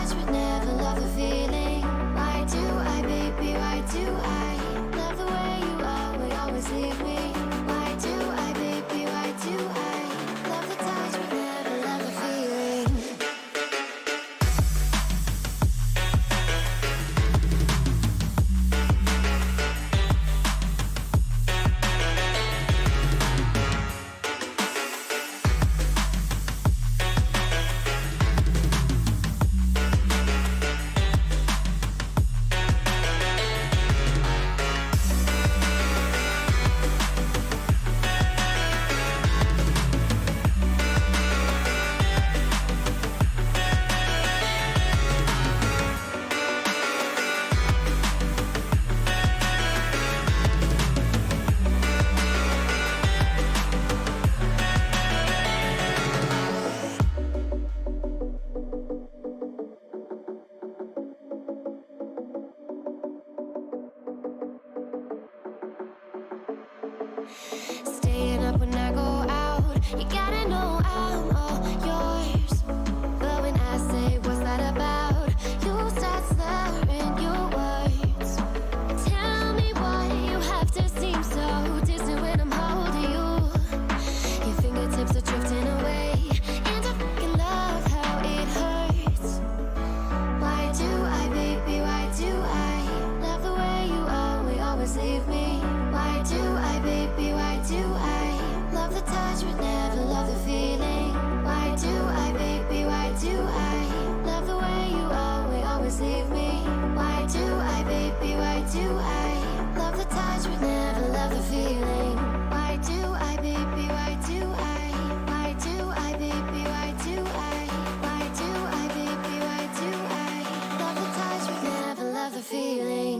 touch but never love the feeling. Why do I, baby, why do I love the way you always leave me? Why do I, baby, why do I love the touch but never love the feeling? Staying up when I go out, you gotta know I'm all yours. But when I say what's that about, you start slurring your words. Tell me why you have to seem so distant when I'm holding you. Your fingertips are drifting away, and I fucking love how it hurts. Why do I, baby, why do I love the way you always leave me? Why do I, baby, why do I love the touch but never love the feeling? Why do I, baby, why do I love the way you always leave me? Why do I, baby, why do I love the touch but never love the feeling? Why do I, baby, why do I? Why do I, baby, why do I? Why do I, baby, why do I love the touch but never love the feeling?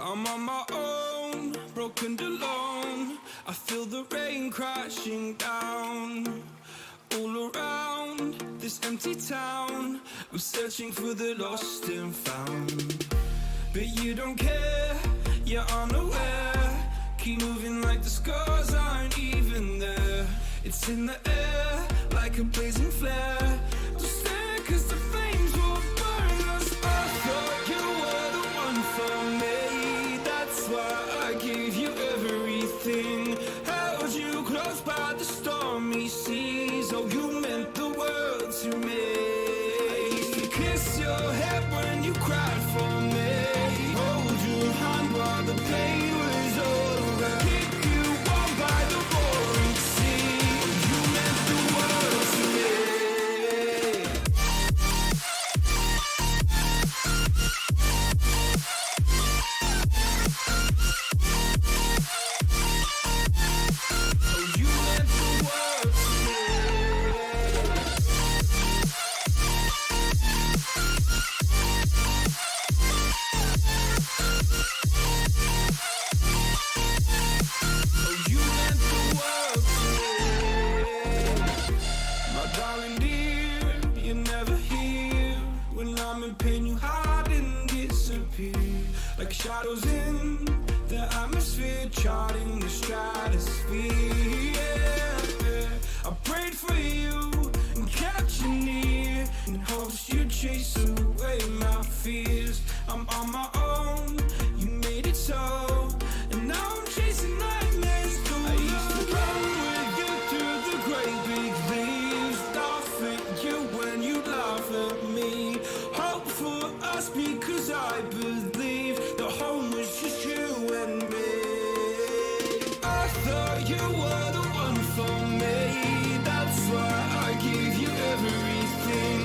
I'm on my own, broken alone. I feel the rain crashing down all around this empty town. I'm searching for the lost and found, but you don't care, you're unaware. Keep moving like the scars aren't even there. It's in the air like a blazing flare. Don't stare 'cause the flames will burn us. I thought you were the one for me. That's why I gave you everything. Held you close by the stormy seas. Oh, you meant the world to me. I used to kiss your head when you cried for me. Hold your hand while the pain was over. Keep you warm by the roaring sea. You meant the world to me. Oh, you meant the world to me. Oh, you meant the world to me. My darling dear, you're never here. When I'm in pain, you hide and disappear. Like shadows in the atmosphere, charting the stratosphere. Yeah. I prayed for you and kept you near, in hopes you'd chase away my fears. I'm on my own, you made it so, and now I'm chasing nightmares too. I used to run with you through the great big leaves, laugh at you when you laugh at me. Hope for us because I believe the home was just you and me. I thought you were the one for me. That's why I gave you everything.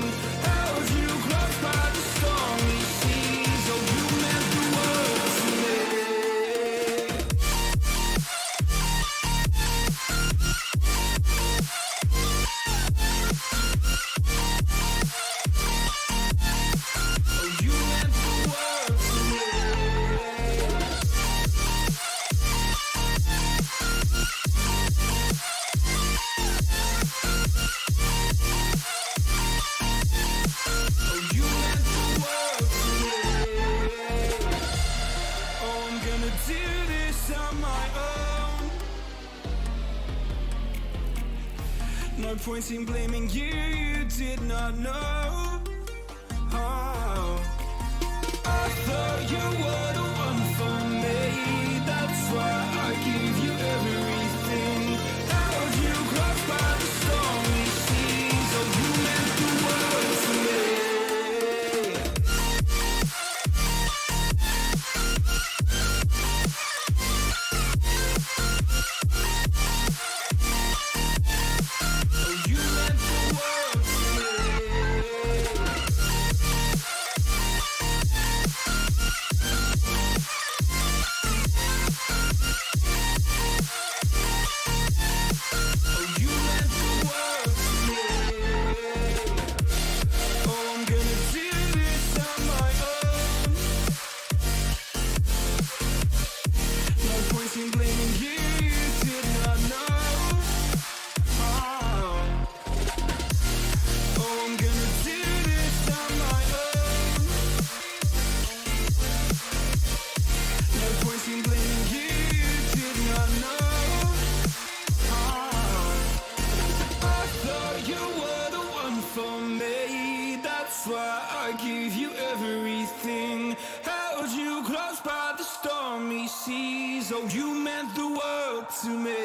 Held you close by the stormy seas. Oh, you meant the world to me. Oh, you meant the world to me. Oh, you meant the world to me. Oh, I'm gonna do this on my own. No point in blaming you, you did not know. Oh, I thought you were the one for me. That's why I gave you everything. Held you close by the stormy seas. Oh, you meant the world to me. Oh, you meant the world to me. Oh, you meant the world to me. Oh, I'm gonna do this on my own. No point in blaming you, you did not know. Oh, I'm gonna do this on my own. No point in blaming you, you did not know. I thought you were the one for me. That's why I gave you everything. Held you close by the stormy seas. Oh, you meant the world to me.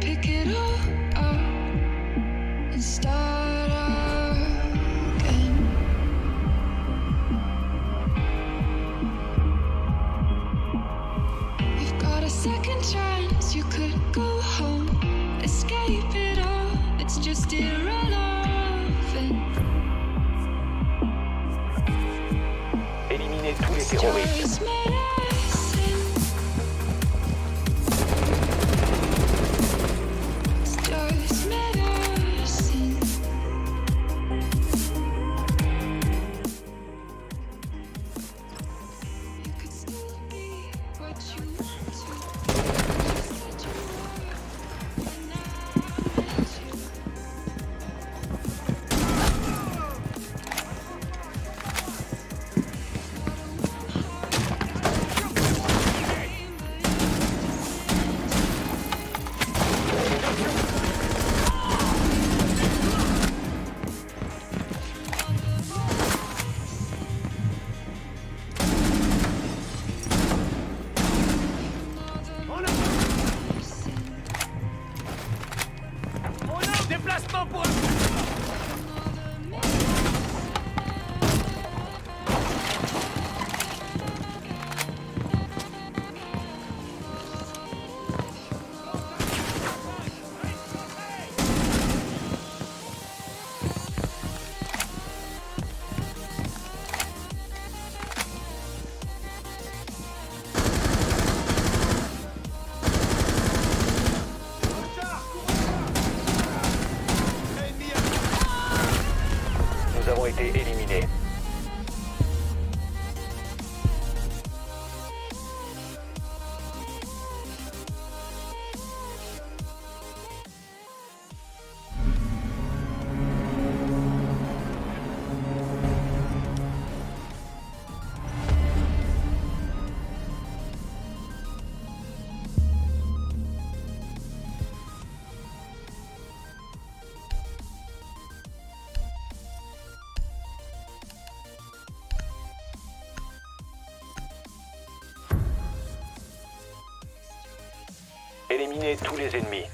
pick it all up, and start again. You've got a second chance, you could go home, escape it all, it's just irrelevant. Éliminez tous les terroristes. Just medicine. It's just medicine. You could still be what you want to. Just said you were, and now I met you. Not a one heart. Éliminez tous les ennemis.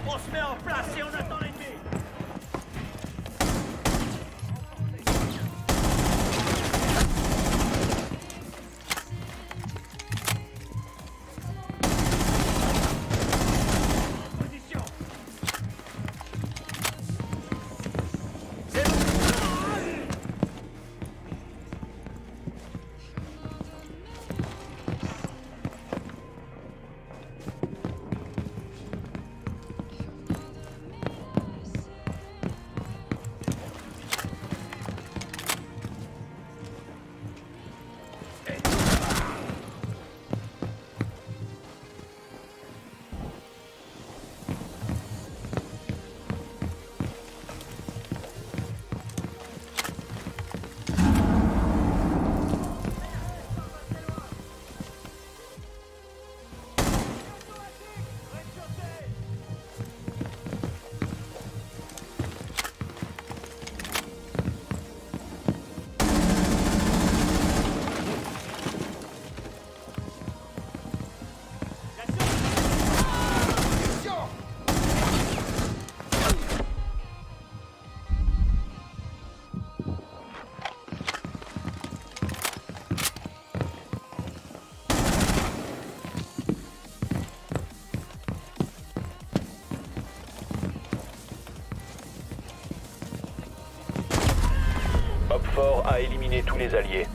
On se met en place et on attend l'ennemi. Position. C'est bon. Fort a éliminé tous les alliés.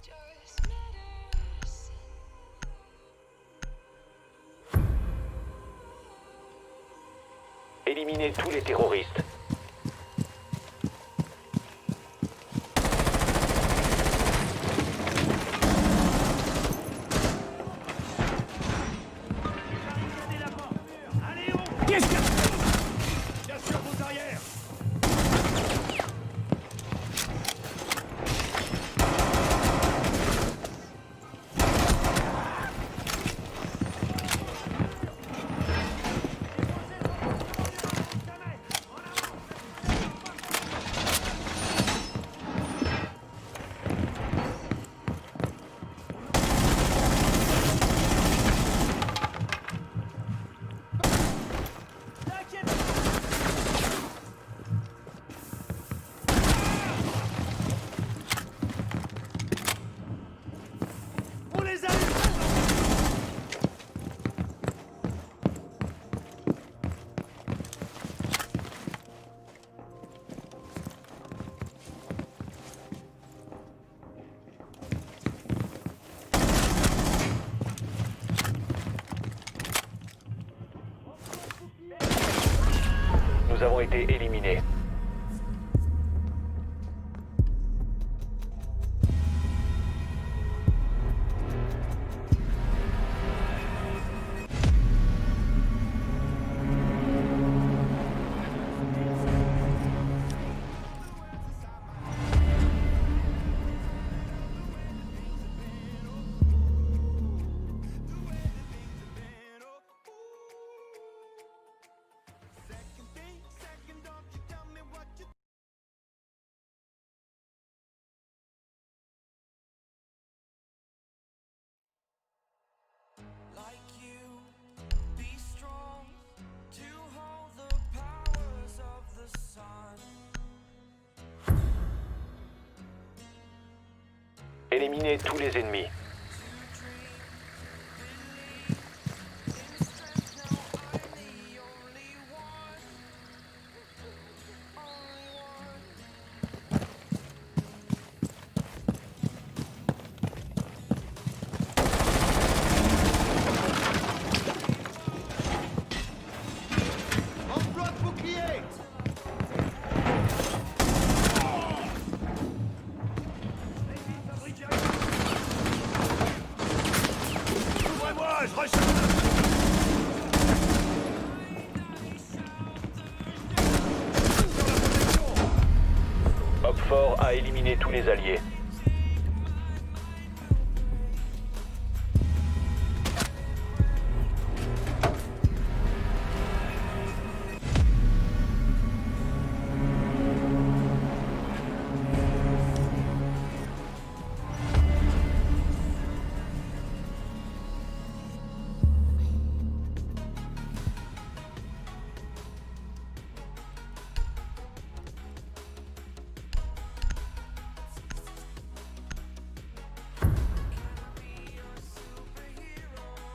Just matters. Éliminez tous les terroristes. Regardez l'avant. Allez, on. Bien sûr, vos arrières. On les a eu. Nous avons été éliminés. Second thing, second, don't you tell Éliminez tous les ennemis. Emploi de bouclier. Ouvrez-moi, je recharge. Oxford a éliminé tous les alliés.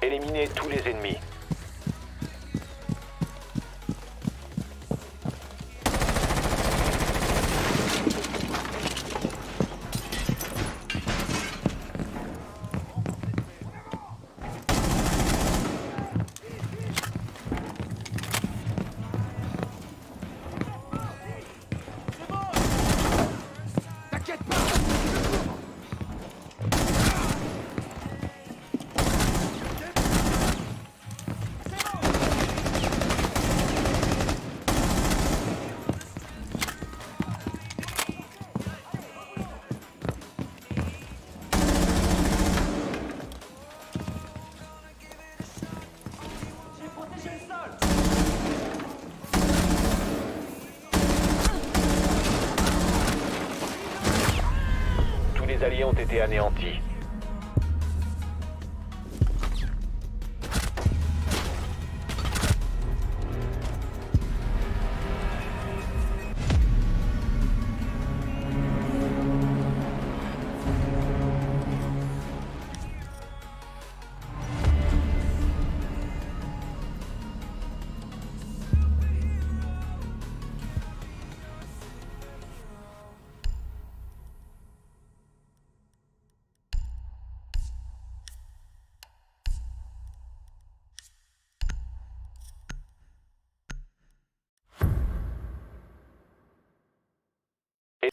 Éliminez tous les ennemis. T'inquiète pas. J'ai protégé le sol. Tous les alliés ont été anéantis.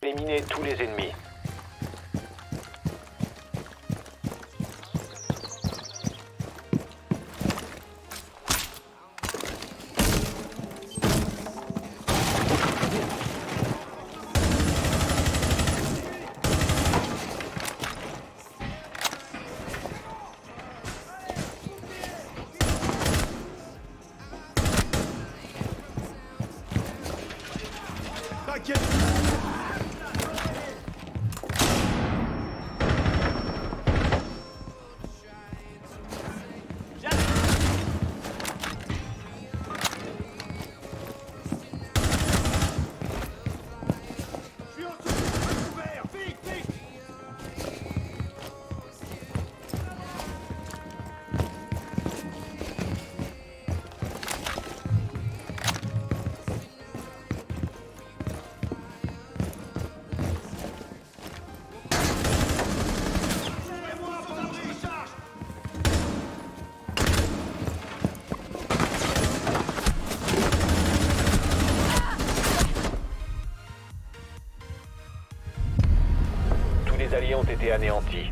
Éliminez tous les ennemis. T'inquiète. Je suis en dessous. Ouvert. Vite, vite. Ouvrez-moi pour abri. Charge. Tous les alliés ont été anéantis.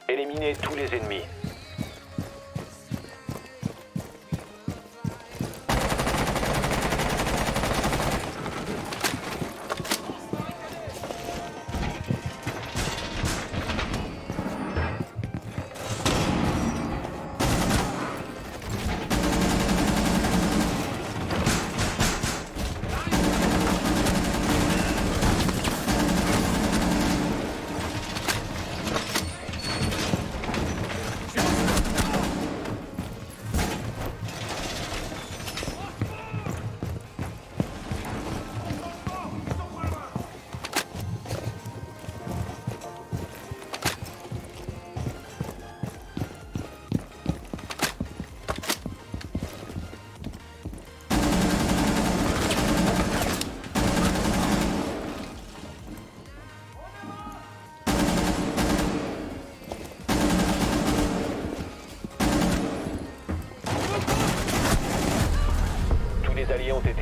Éliminez tous les ennemis.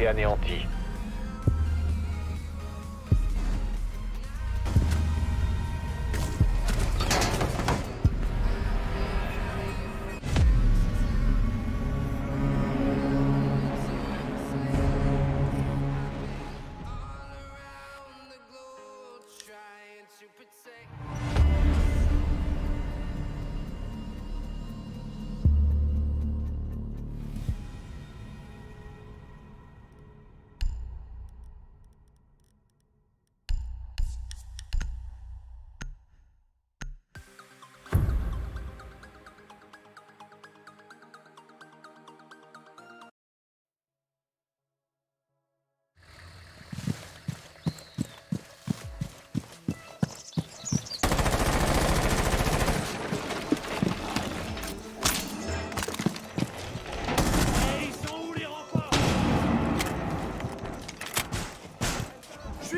été anéantis. Et ils sont où les renforts? Je suis...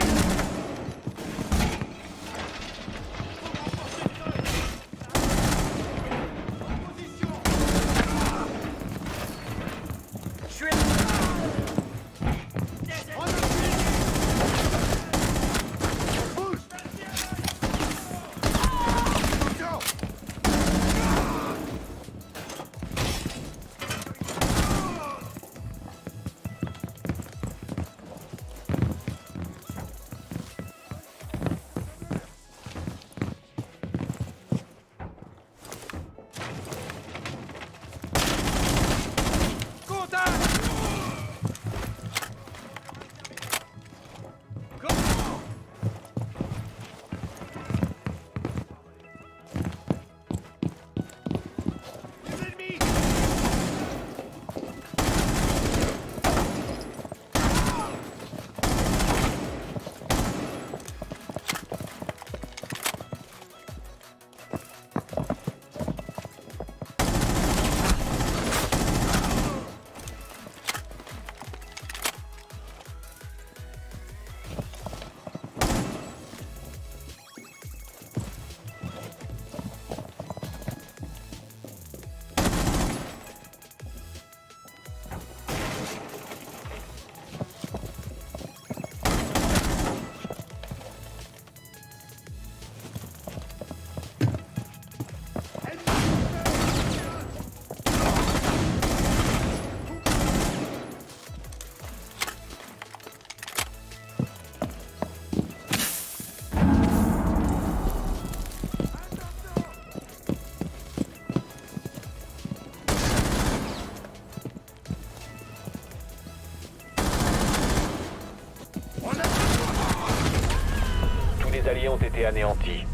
Tous les alliés ont été anéantis.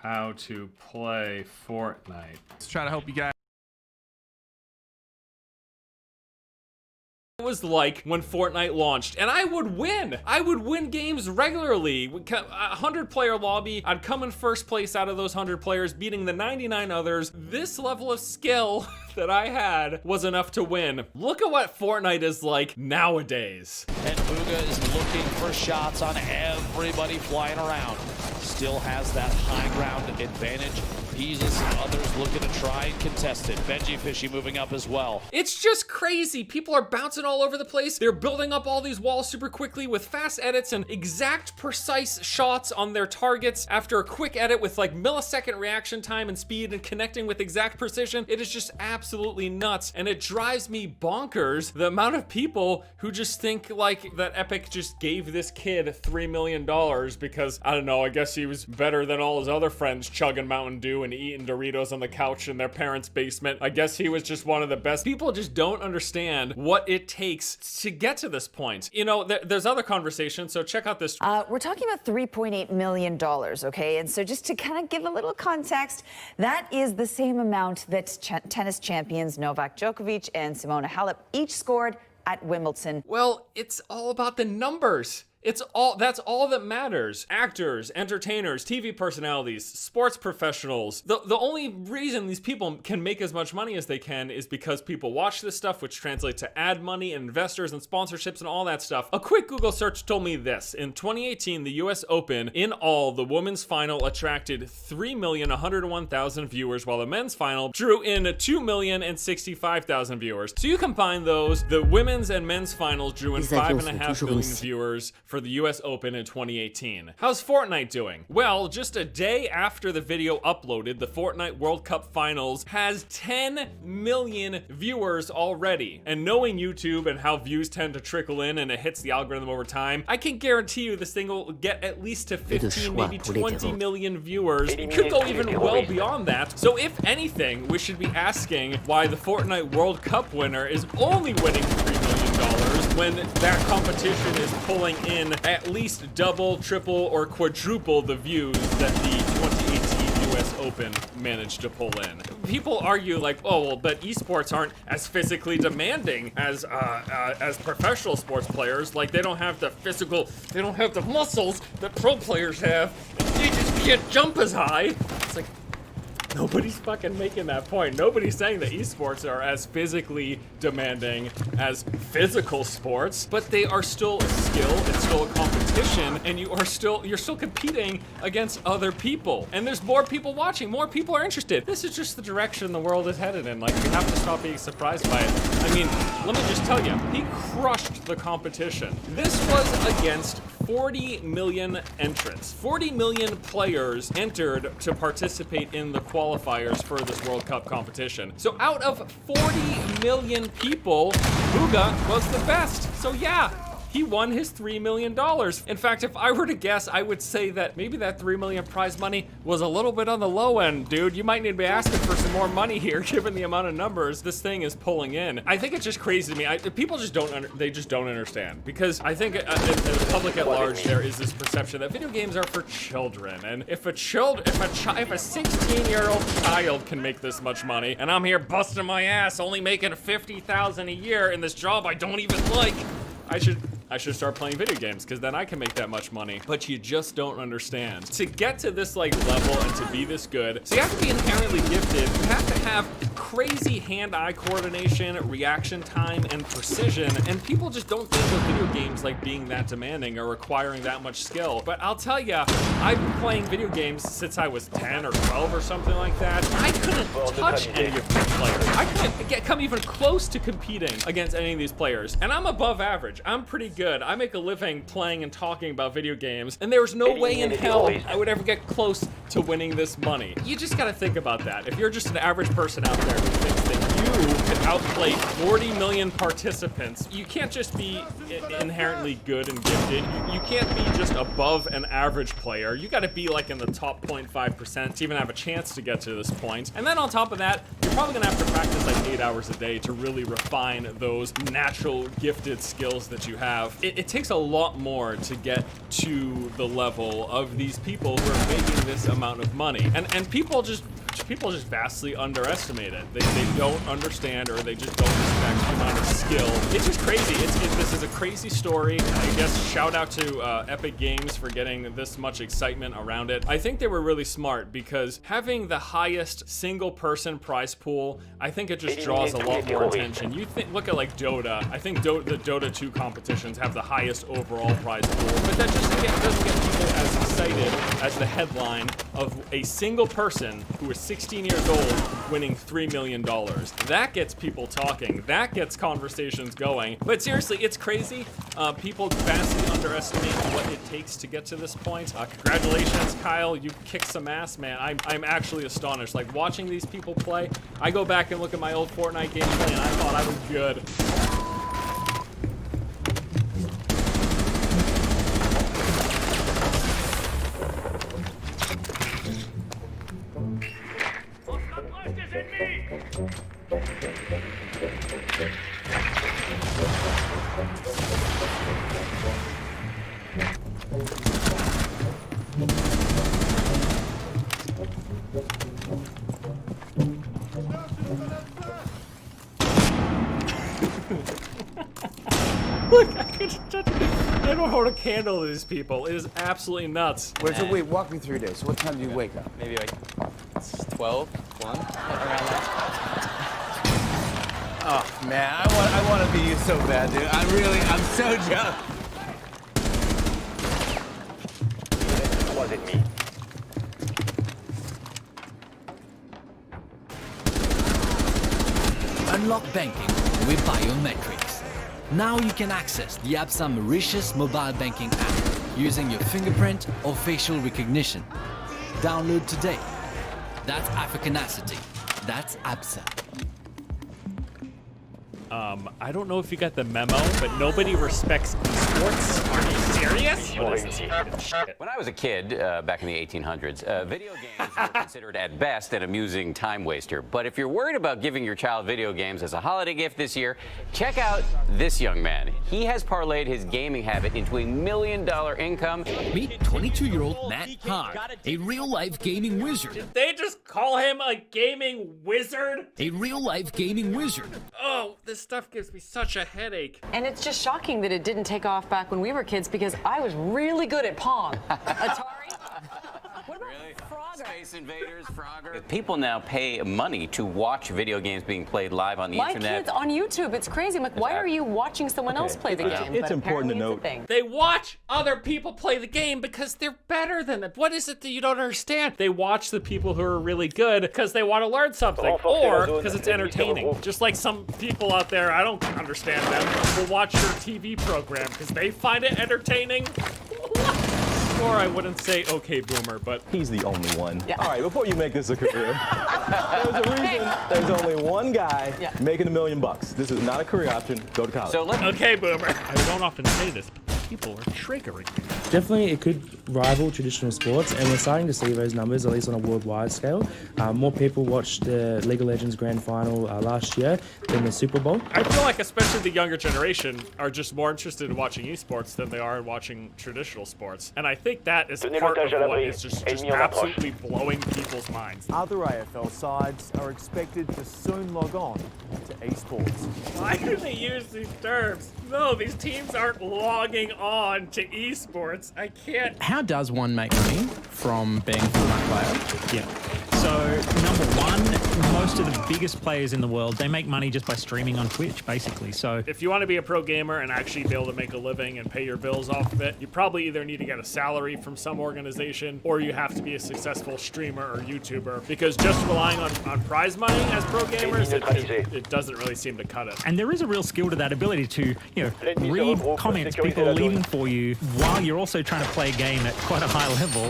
how to play Fortnite. Let's try to help you guys. Was like when Fortnite launched, and I would win. I would win games regularly. 100-player lobby, I'd come in first place out of those 100 players, beating the 99 others. This level of skill that I had was enough to win. Look at what Fortnite is like nowadays. And Bugha is looking for shots on everybody flying around. Still has that high ground advantage. Peasus and others looking to try and contest it. Benji Fishy moving up as well. It's just crazy. People are bouncing all over the place. They're building up all these walls super quickly with fast edits and exact precise shots on their targets after a quick edit with like millisecond reaction time and speed and connecting with exact precision. It is just absolutely nuts, and it drives me bonkers the amount of people who just think like that Epic just gave this kid $3 million because, I don't know, I guess he was better than all his other friends chugging Mountain Dew and eating Doritos on the couch in their parents' basement. I guess he was just one of the best. People just don't understand what it takes to get to this point. You know, there's other conversations, so check out this. We're talking about $3.8 million, okay? And so just to kind of give a little context, that is the same amount that tennis champions Novak Djokovic and Simona Halep each scored at Wimbledon. Well, it's all about the numbers. That's all that matters. Actors, entertainers, TV personalities, sports professionals. The only reason these people can make as much money as they can is because people watch this stuff, which translates to ad money and investors and sponsorships and all that stuff. A quick Google search told me this. In 2018, the US Open, in all, the women's final attracted 3,101,000 viewers, while the men's final drew in 2,065,000 viewers. So you combine those, the women's and men's finals drew in 5.5 million viewers for the US Open in 2018. How's Fortnite doing? Well, just a day after the video uploaded, the Fortnite World Cup Finals has 10 million viewers already. And knowing YouTube and how views tend to trickle in and it hits the algorithm over time, I can guarantee you this thing will get at least to 15, maybe 20 million viewers. It could go even well beyond that. So if anything, we should be asking why the Fortnite World Cup winner is only winning $3 million when that competition is pulling in at least double, triple, or quadruple the views that the 2018 US Open managed to pull in. People argue like, oh, well, but esports aren't as physically demanding as professional sports players. Like, they don't have the muscles that pro players have. They just can't jump as high. It's like, nobody's fucking making that point. Nobody's saying that esports are as physically demanding as physical sports, but they are still a skill, it's still a competition, and you're still competing against other people. And there's more people watching, more people are interested. This is just the direction the world is headed in. Like, we have to stop being surprised by it. I mean, let me just tell you, he crushed the competition. This was against 40 million entrants. 40 million players entered to participate in the qualifiers for this World Cup competition. So out of 40 million people, Bugha was the best. So yeah, he won his $3 million. In fact, if I were to guess, I would say that maybe that $3 million prize money was a little bit on the low end, dude. You might need to be asking for some more money here, given the amount of numbers this thing is pulling in. I think it's just crazy to me. People just don't understand, because I think in the public at large, there is this perception that video games are for children. And if a 16-year-old child can make this much money, and I'm here busting my ass, only making $50,000 a year in this job I don't even like, I should start playing video games, because then I can make that much money. But you just don't understand. To get to this like level and to be this good, so you have to be inherently gifted. You have to have crazy hand-eye coordination, reaction time, and precision. And people just don't think of video games like being that demanding or requiring that much skill. But I'll tell you, I've been playing video games since I was 10 or 12 or something like that. I couldn't touch any of these players. I couldn't come even close to competing against any of these players. And I'm above average. I'm pretty good. I make a living playing and talking about video games, and there was no way in hell I would ever get close to winning this money. You just gotta think about that. If you're just an average person out there who thinks that you can outplay 40 million participants, you can't just be inherently good and gifted. You can't be just above an average player. You gotta be like in the top 0.5% to even have a chance to get to this point. And then on top of that, you're probably gonna have to practice like 8 hours a day to really refine those natural gifted skills that you have. It takes a lot more to get to the level of these people who are making this amount of money. And people just vastly underestimate it. They don't understand, or they just don't respect the amount of skill. It's just crazy. This is a crazy story. I guess shout out to Epic Games for getting this much excitement around it. I think they were really smart because having the highest single person prize pool, I think it just draws a lot more attention. You look at like Dota. I think the Dota 2 competitions have the highest overall prize pool, but that just doesn't get people as excited as the headline of a single person who is 16 years old winning $3 million. That gets people talking. That gets conversations going. But seriously, it's crazy. People vastly underestimate what it takes to get to this point. Congratulations, Kyle. You kicked some ass, man. I'm actually astonished. Like, watching these people play, I go back and look at my old Fortnite gameplay and I thought I was good. Look, I don't hold a candle to these people. It is absolutely nuts. So wait, walk me through this. What time do you wake up? Maybe like 12, 1, around that. Oh man, I want to be you so bad, dude. I'm so jealous. Was it me? Unlock banking with biometrics. Now you can access the Absa Mauritius mobile banking app using your fingerprint or facial recognition. Download today. That's Africanacity. That's Absa. I don't know if you got the memo, but nobody respects esports. Are you serious? What is this? When I was a kid, back in the 1800s, video games were considered at best an amusing time waster. But if you're worried about giving your child video games as a holiday gift this year, check out this young man. He has parlayed his gaming habit into $1 million income. Meet 22-year-old Matt Hart, a real-life gaming wizard. Did they just call him a gaming wizard? A real-life gaming wizard. Oh, this stuff gives me such a headache. And it's just shocking that it didn't take off back when we were kids because I was really good at Pong. Atari? What about Frogger? Space Invaders, Frogger. People now pay money to watch video games being played live on the internet. My kids on YouTube. It's crazy. I'm like, why are you watching someone else play the game? It's important to note. They watch other people play the game because they're better than them. What is it that you don't understand? They watch the people who are really good because they want to learn something, or because it's entertaining. Just like some people out there, I don't understand them, will watch your TV program because they find it entertaining. Or I wouldn't say okay boomer, but He's the only one. Yeah. All right, before you make this a career, there's a reason there's only one guy making $1 million. This is not a career option. Go to college. So okay boomer. I don't often say this, but people are triggering me. Definitely, it could rival traditional sports, and we're starting to see those numbers, at least on a worldwide scale. More people watched the League of Legends Grand Final last year than the Super Bowl. I feel like especially the younger generation are just more interested in watching esports than they are in watching traditional sports. And I think that is part of what is just absolutely blowing people's minds. Other AFL sides are expected to soon log on to esports. Why do they use these terms? No, these teams aren't logging on to esports. I can't. How does one make money from being a Fortnite player? Yeah. So, number one, most of the biggest players in the world, they make money just by streaming on Twitch, basically. So, if you want to be a pro gamer and actually be able to make a living and pay your bills off of it, you probably either need to get a salary from some organization or you have to be a successful streamer or YouTuber, because just relying on prize money as pro gamers, it doesn't really seem to cut it. and there is a real skill to that ability to, read comments people are leaving for you while you're also trying to play a game at quite a high level.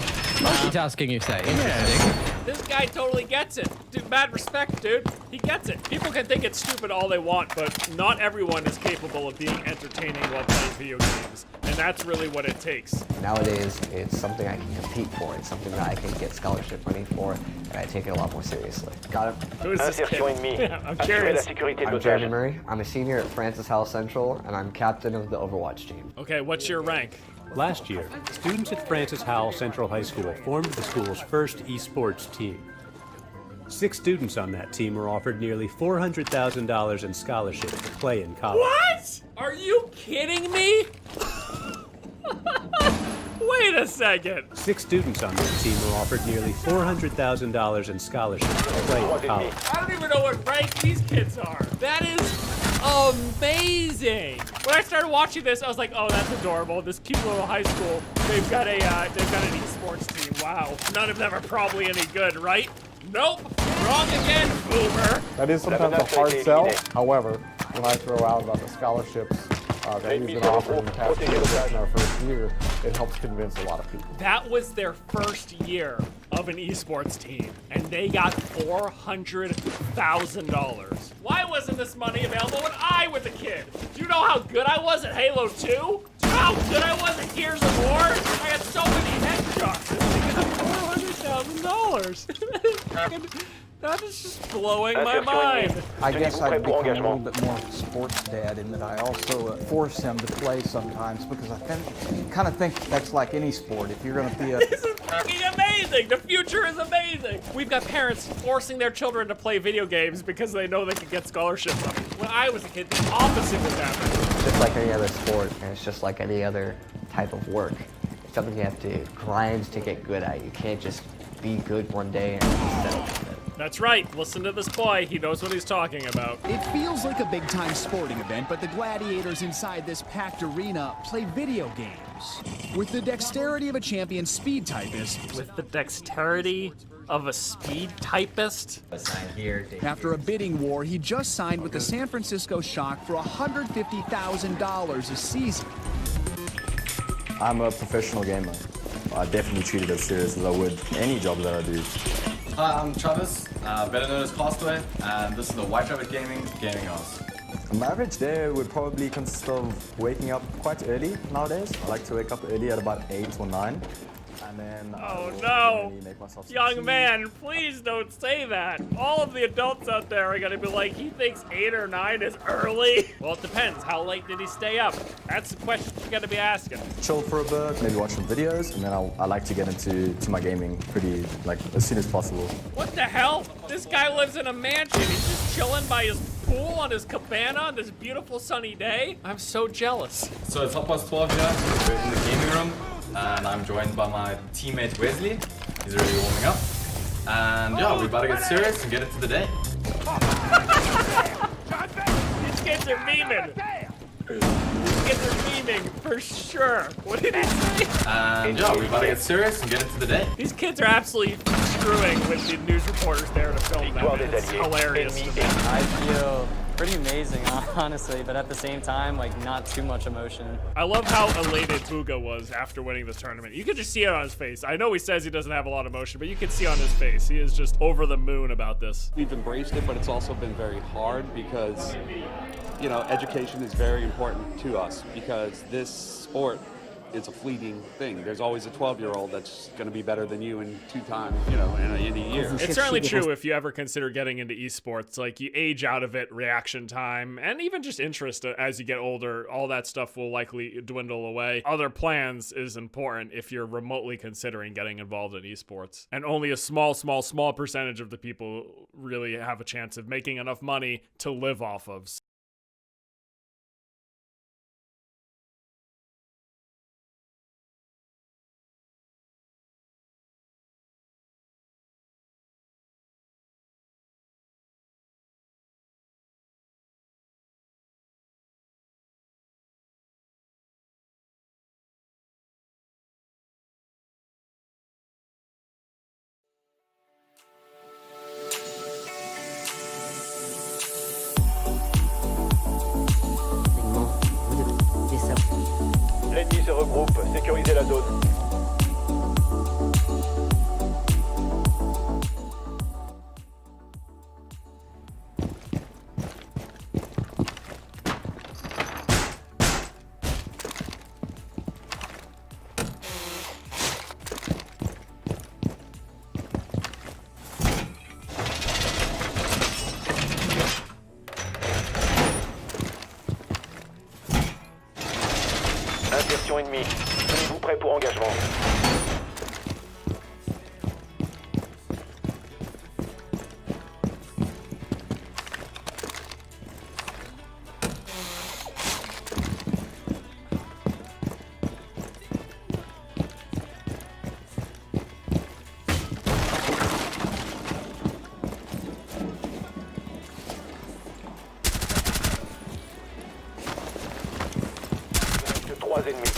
Multitasking, you say. Yeah. This guy totally gets it. Dude, mad respect, dude. He gets it. People can think it's stupid all they want, but not everyone is capable of being entertaining while playing video games. And that's really what it takes. Nowadays, it's something I can compete for. It's something that I can get scholarship money for, and I take it a lot more seriously. Got it? Who is this kid? I'm curious. I'm Jeremy Murray. I'm a senior at Francis Howell Central, and I'm captain of the Overwatch team. Okay, what's your rank? Last year, students at Francis Howell Central High School formed the school's first esports team. 6 students on that team were offered nearly $400,000 in scholarships to play in college. What? Are you kidding me? Wait a second. 6 students on that team were offered nearly $400,000 in scholarships to play in college. I don't even know what rank these kids are. That is amazing. When I started watching this, I was like, oh, that's adorable. This cute little high school, they've got an esports team. Wow. None of them are probably any good, right? Nope. Wrong again, boomer. That is sometimes a hard sell. However, when I throw out about the scholarships that we've been offered in the past few years in our first year, it helps convince a lot of people. That was their first year of an esports team, and they got $400,000. Why wasn't this money available when I was a kid? Do you know how good I was at Halo 2? Do you know how good I was at Gears of War? I had so many headshots, and they got $400,000. That is just blowing my mind. I guess I've become a little bit more sports dad in that I also force him to play sometimes because I kind of think that's like any sport. If you're going to be a... This is fucking amazing. The future is amazing. We've got parents forcing their children to play video games because they know they can get scholarships. When I was a kid, the opposite was happening. It's just like any other sport, and it's just like any other type of work. It's something you have to grind to get good at. You can't just be good one day and settle with it. That's right. Listen to this boy. He knows what he's talking about. It feels like a big-time sporting event, but the gladiators inside this packed arena play video games. With the dexterity of a champion speed typist. With the dexterity of a speed typist? After a bidding war, he just signed with the San Francisco Shock for $150,000 a season. I'm a professional gamer. I definitely treat it as serious as I would any job that I do. Hi, I'm Travis, better known as Castaway, and this is the White Rabbit Gaming House. My average day would probably consist of waking up quite early nowadays. I like to wake up early at about 8 or 9. And then oh no, young man, please don't say that. All of the adults out there are gonna be like, he thinks 8 or 9 is early. Well, it depends. How late did he stay up? That's the question you gotta be asking. Chill for a bit, maybe watch some videos, and then I like to get into my gaming pretty, as soon as possible. What the hell? This guy lives in a mansion. He's just chilling by his pool on his cabana on this beautiful sunny day. I'm so jealous. So it's 12:30 here, we're in the gaming room, and I'm joined by my teammate Wesley. He's already warming up. And yeah, we better get serious and get into the day. These kids are memeing. These kids are memeing for sure. What did he say? And yeah, we better get serious and get into the day. These kids are absolutely screwing with the news reporters there to film them. It's hilarious. I feel pretty amazing, honestly, but at the same time, not too much emotion. I love how elated Bugha was after winning this tournament. You could just see it on his face. I know he says he doesn't have a lot of emotion, but you can see on his face. He is just over the moon about this. We've embraced it, but it's also been very hard because, education is very important to us because this sport is a fleeting thing. There's always a 12-year-old that's going to be better than you in 2 times, in a year. It's certainly true if you ever consider getting into esports. You age out of it, reaction time, and even just interest as you get older, all that stuff will likely dwindle away. Other plans is important if you're remotely considering getting involved in esports. And only a small percentage of the people really have a chance of making enough money to live off of. L'ennemi se regroupe, sécurisez la zone. dispersion ennemie. Tenez-vous prêt pour engagement. Il reste 3 ennemis.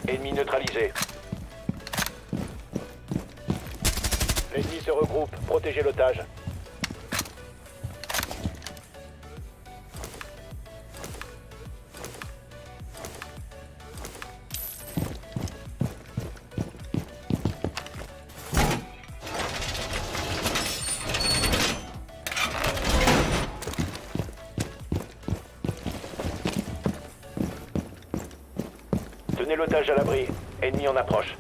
Ennemi neutralisé. L'ennemi se regroupe. Protégez l'otage. Tenez l'otage à l'abri. Ennemi en approche.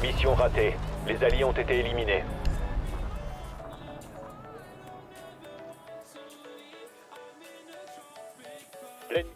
Mission ratée. Les alliés ont été éliminés. L'ennemi